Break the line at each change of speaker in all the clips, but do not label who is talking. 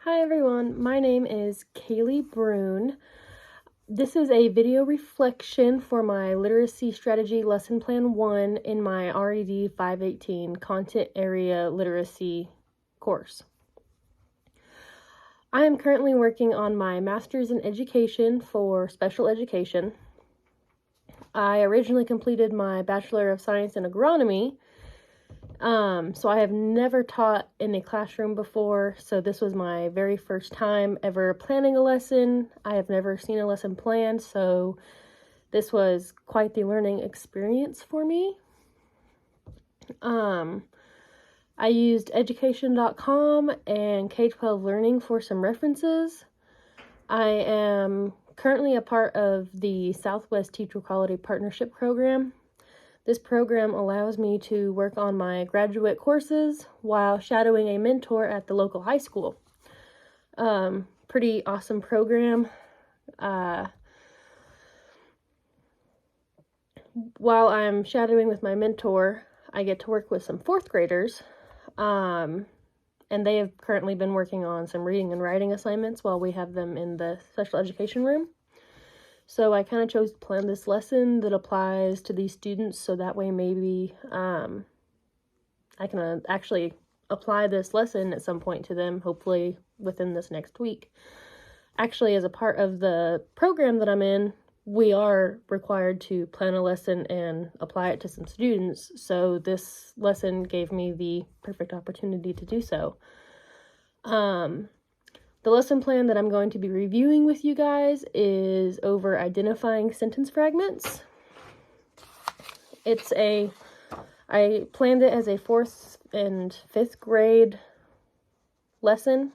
Hi everyone, my name is Kaylee Bruhn. This is a video reflection for my Literacy Strategy Lesson Plan 1 in my RED 518 Content Area Literacy course. I am currently working on my Master's in Education for Special Education. I originally completed my Bachelor of Science in Agronomy, so I have never taught in a classroom before, so this was my very first time ever planning a lesson. I have never seen a lesson planned, so this was quite the learning experience for me. I used education.com and K-12 Learning for some references. I am currently a part of the Southwest Teacher Quality Partnership Program. This program allows me to work on my graduate courses while shadowing a mentor at the local high school. Pretty awesome program. While I'm shadowing with my mentor, I get to work with some fourth graders, and they have currently been working on some reading and writing assignments while we have them in the special education room. So I kind of chose to plan this lesson that applies to these students, so that way maybe I can actually apply this lesson at some point to them, hopefully within this next week. Actually, as a part of the program that I'm in, we are required to plan a lesson and apply it to some students, so this lesson gave me the perfect opportunity to do so. The lesson plan that I'm going to be reviewing with you guys is over identifying sentence fragments. I planned it as a 4th and 5th grade lesson.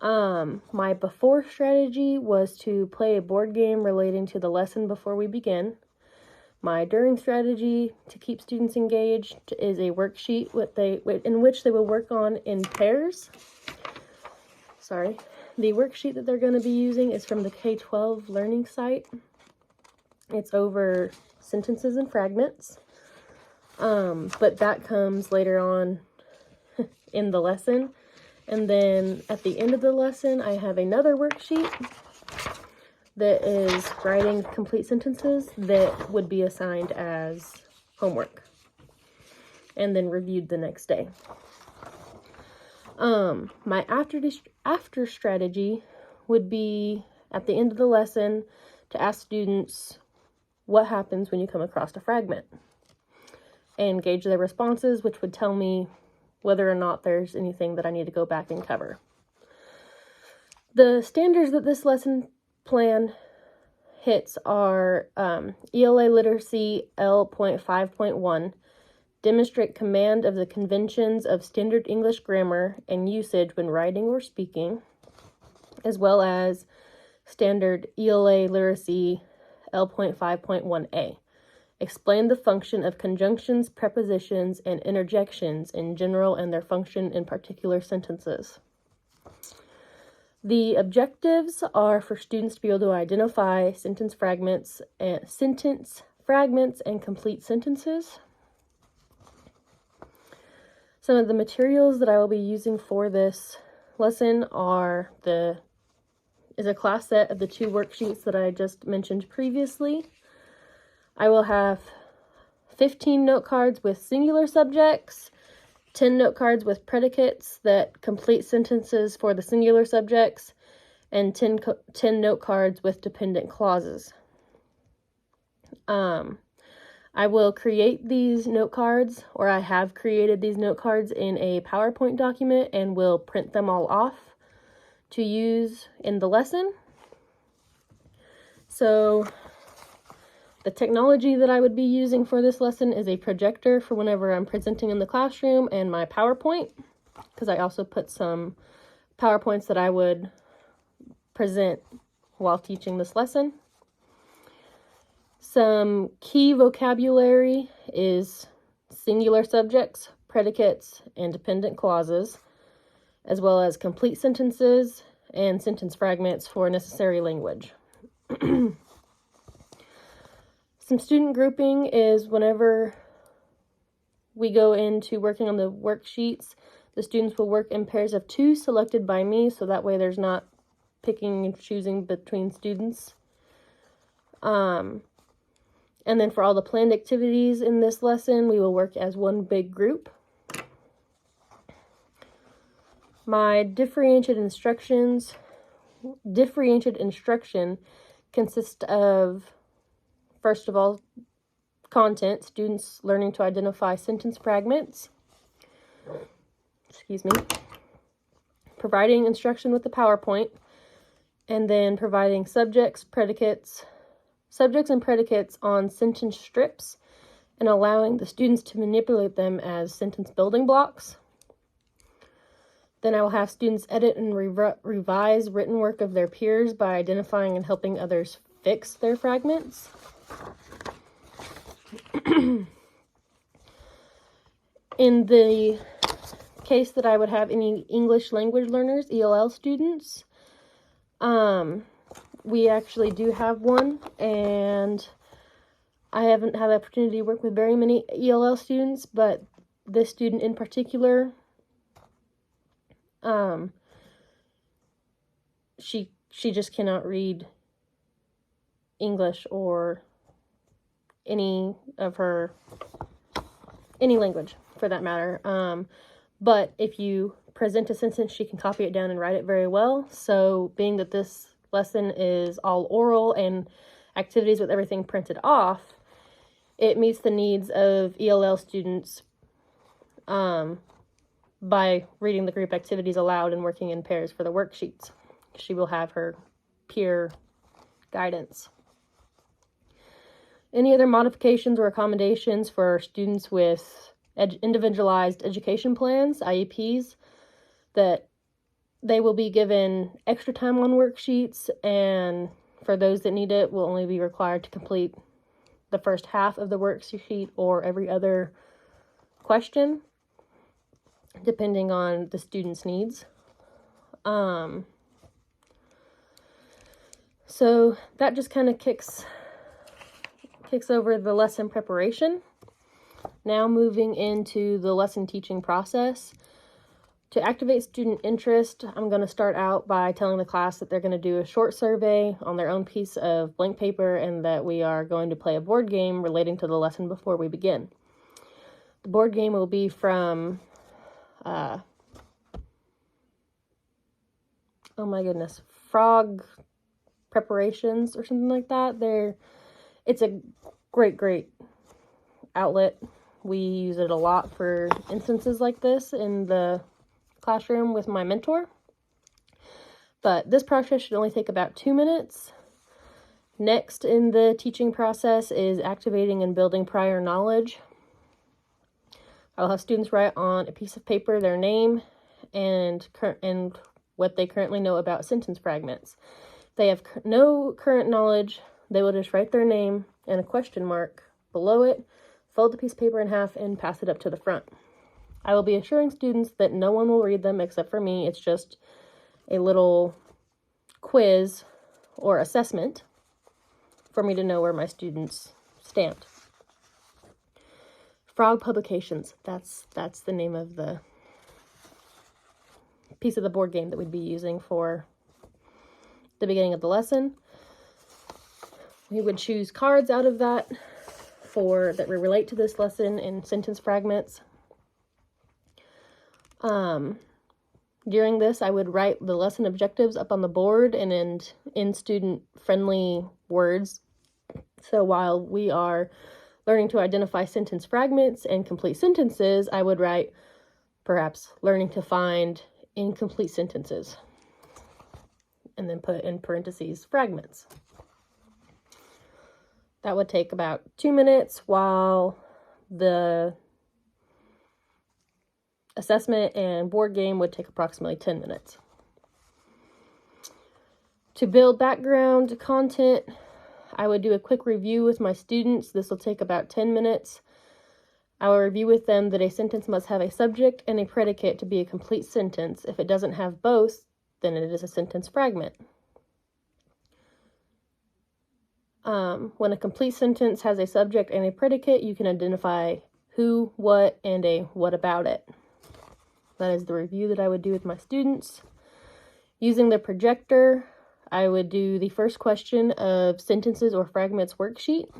My before strategy was to play a board game relating to the lesson before we begin. My during strategy to keep students engaged is a worksheet in which they will work on in pairs. The worksheet that they're going to be using is from the K-12 Learning site. It's over sentences and fragments, but that comes later on in the lesson. And then at the end of the lesson, I have another worksheet that is writing complete sentences that would be assigned as homework and then reviewed the next day. My after strategy would be at the end of the lesson to ask students what happens when you come across a fragment and gauge their responses, which would tell me whether or not there's anything that I need to go back and cover. The standards that this lesson plan hits are ELA Literacy L.5.1, demonstrate command of the conventions of standard English grammar and usage when writing or speaking, as well as standard ELA Literacy L.5.1a. Explain the function of conjunctions, prepositions, and interjections in general and their function in particular sentences. The objectives are for students to be able to identify sentence fragments and complete sentences. Some of the materials that I will be using for this lesson is a class set of the 2 worksheets that I just mentioned previously. I will have 15 note cards with singular subjects, 10 note cards with predicates that complete sentences for the singular subjects, and 10 note cards with dependent clauses. I will create these note cards, or I have created these note cards in a PowerPoint document and will print them all off to use in the lesson. So the technology that I would be using for this lesson is a projector for whenever I'm presenting in the classroom and my PowerPoint, because I also put some PowerPoints that I would present while teaching this lesson. Some key vocabulary is singular subjects, predicates, and dependent clauses, as well as complete sentences and sentence fragments for necessary language. Some student grouping is whenever we go into working on the worksheets, The students will work in pairs of 2 selected by me, so that way there's not picking and choosing between students. And then for all the planned activities in this lesson, we will work as one big group. My differentiated instruction consists of, first of all, content, students learning to identify sentence fragments. Providing instruction with the PowerPoint, and then providing subjects and predicates on sentence strips, and allowing the students to manipulate them as sentence building blocks. Then I will have students edit and revise written work of their peers by identifying and helping others fix their fragments. In the case that I would have any English language learners, ELL students, we actually do have one, and I haven't had the opportunity to work with very many ELL students, but this student in particular, she just cannot read English or any language for that matter. But if you present a sentence, she can copy it down and write it very well. So being that this lesson is all oral and activities with everything printed off, it meets the needs of ELL students by reading the group activities aloud and working in pairs for the worksheets. She will have her peer guidance. Any other modifications or accommodations for students with individualized education plans, IEPs, that they will be given extra time on worksheets, and for those that need it, will only be required to complete the first half of the worksheet or every other question, depending on the student's needs. So that just kind of kicks over the lesson preparation. Now moving into the lesson teaching process. To activate student interest, I'm going to start out by telling the class that they're going to do a short survey on their own piece of blank paper, and that we are going to play a board game relating to the lesson before we begin. The board game will be from, Frog Preparations or something like that. It's a great outlet. We use it a lot for instances like this in the classroom with my mentor. But this process should only take about 2 minutes. Next in the teaching process is activating and building prior knowledge. I'll have students write on a piece of paper their name and what they currently know about sentence fragments. If they have no current knowledge, they will just write their name and a question mark below it, fold the piece of paper in half, and pass it up to the front. I will be assuring students that no one will read them except for me. It's just a little quiz or assessment for me to know where my students stand. Frog Publications, that's the name of the piece of the board game that we'd be using for the beginning of the lesson. We would choose cards out of that that relate to this lesson in sentence fragments. During this, I would write the lesson objectives up on the board and in student-friendly words. So while we are learning to identify sentence fragments and complete sentences, I would write, perhaps, learning to find incomplete sentences, and then put in parentheses fragments. That would take about 2 minutes, while the assessment and board game would take approximately 10 minutes. To build background content, I would do a quick review with my students. This will take about 10 minutes. I will review with them that a sentence must have a subject and a predicate to be a complete sentence. If it doesn't have both, then it is a sentence fragment. When a complete sentence has a subject and a predicate, you can identify who, what, and a what about it. That is the review that I would do with my students. Using the projector, I would do the first question of sentences or fragments worksheet,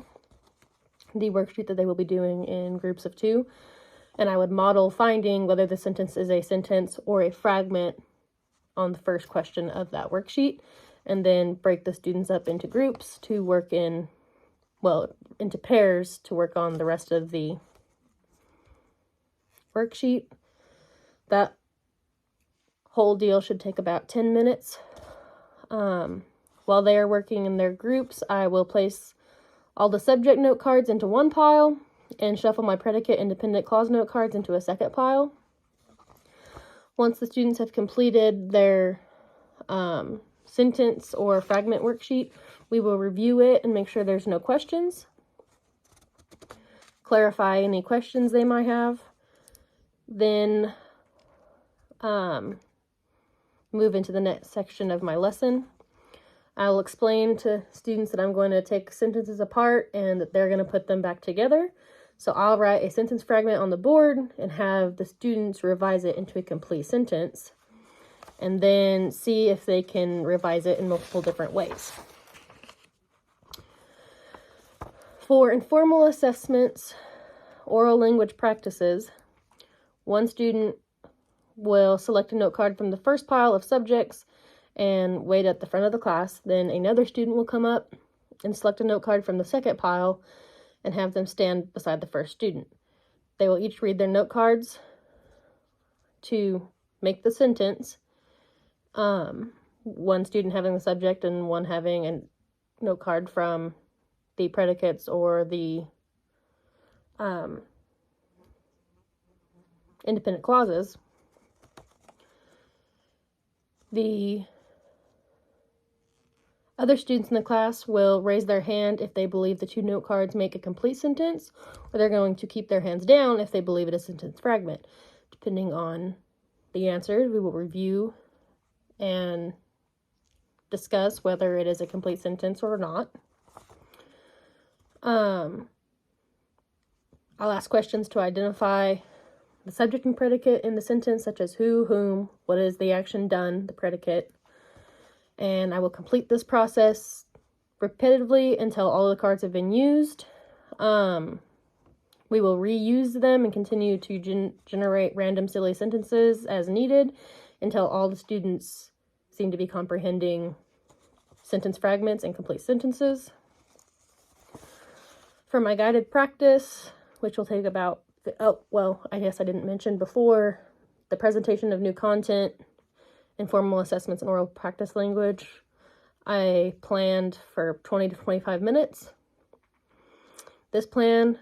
the worksheet that they will be doing in groups of 2. And I would model finding whether the sentence is a sentence or a fragment on the first question of that worksheet, and then break the students up into groups to work into pairs to work on the rest of the worksheet. That whole deal should take about 10 minutes. While they are working in their groups, I will place all the subject note cards into one pile and shuffle my predicate independent clause note cards into a second pile. Once the students have completed their sentence or fragment worksheet, we will review it and make sure there's no questions, clarify any questions they might have, then move into the next section of my lesson. I'll explain to students that I'm going to take sentences apart and that they're going to put them back together. So I'll write a sentence fragment on the board and have the students revise it into a complete sentence, and then see if they can revise it in multiple different ways. For informal assessments, oral language practices, one student will select a note card from the first pile of subjects and wait at the front of the class. Then another student will come up and select a note card from the second pile and have them stand beside the first student. They will each read their note cards to make the sentence, one student having the subject and one having a note card from the predicates or the independent clauses. The other students in the class will raise their hand if they believe the 2 note cards make a complete sentence, or they're going to keep their hands down if they believe it is a sentence fragment. Depending on the answers, we will review and discuss whether it is a complete sentence or not. I'll ask questions to identify the subject and predicate in the sentence, such as who, whom, what is the action done, the predicate. And I will complete this process repetitively until all the cards have been used. We will reuse them and continue to generate random silly sentences as needed until all the students seem to be comprehending sentence fragments and complete sentences. For my guided practice, which will take about, I guess I didn't mention before, the presentation of new content, informal assessments, and oral practice language, I planned for 20 to 25 minutes. This plan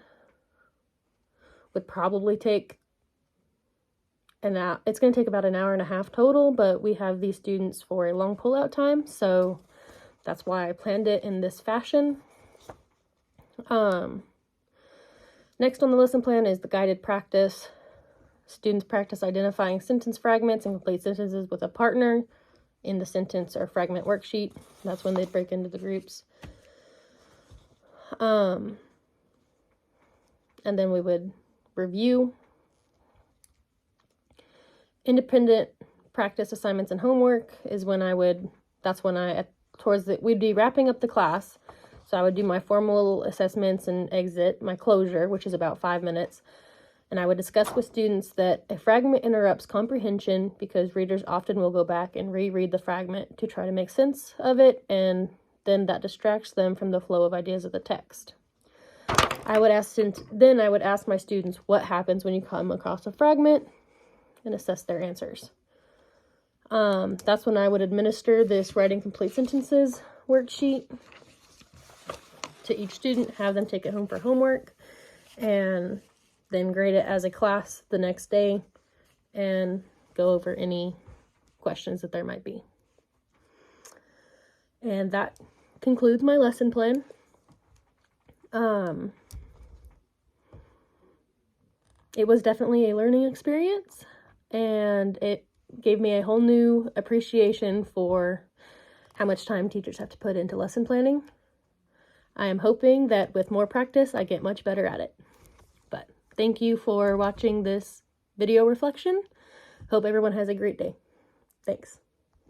would probably take it's going to take about an hour and a half total, but we have these students for a long pullout time, so that's why I planned it in this fashion. Next on the lesson plan is the guided practice. Students practice identifying sentence fragments and complete sentences with a partner in the sentence or fragment worksheet. That's when they break into the groups. And then we would review. Independent practice assignments and homework is when we'd be wrapping up the class. So I would do my formal assessments and exit, my closure, which is about 5 minutes. And I would discuss with students that a fragment interrupts comprehension because readers often will go back and reread the fragment to try to make sense of it, and then that distracts them from the flow of ideas of the text. I would ask my students what happens when you come across a fragment and assess their answers. That's when I would administer this writing complete sentences worksheet to each student, have them take it home for homework, and then grade it as a class the next day and go over any questions that there might be. And that concludes my lesson plan. It was definitely a learning experience, and it gave me a whole new appreciation for how much time teachers have to put into lesson planning. I am hoping that with more practice, I get much better at it. But thank you for watching this video reflection. Hope everyone has a great day. Thanks.